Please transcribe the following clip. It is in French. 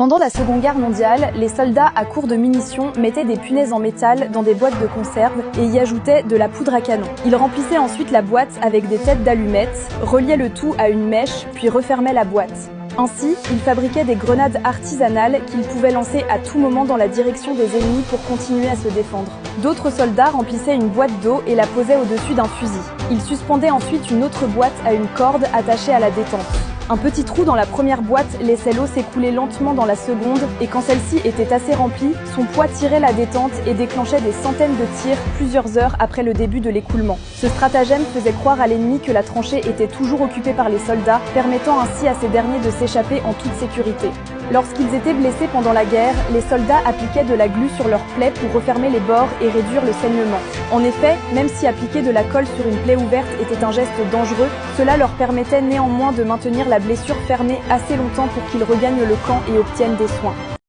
Pendant la Seconde Guerre mondiale, les soldats à court de munitions mettaient des punaises en métal dans des boîtes de conserve et y ajoutaient de la poudre à canon. Ils remplissaient ensuite la boîte avec des têtes d'allumettes, reliaient le tout à une mèche, puis refermaient la boîte. Ainsi, ils fabriquaient des grenades artisanales qu'ils pouvaient lancer à tout moment dans la direction des ennemis pour continuer à se défendre. D'autres soldats remplissaient une boîte d'eau et la posaient au-dessus d'un fusil. Ils suspendaient ensuite une autre boîte à une corde attachée à la détente. Un petit trou dans la première boîte laissait l'eau s'écouler lentement dans la seconde et quand celle-ci était assez remplie, son poids tirait la détente et déclenchait des centaines de tirs plusieurs heures après le début de l'écoulement. Ce stratagème faisait croire à l'ennemi que la tranchée était toujours occupée par les soldats, permettant ainsi à ces derniers de s'échapper en toute sécurité. Lorsqu'ils étaient blessés pendant la guerre, les soldats appliquaient de la glu sur leurs plaies pour refermer les bords et réduire le saignement. En effet, même si appliquer de la colle sur une plaie ouverte était un geste dangereux, cela leur permettait néanmoins de maintenir la blessure fermée assez longtemps pour qu'ils regagnent le camp et obtiennent des soins.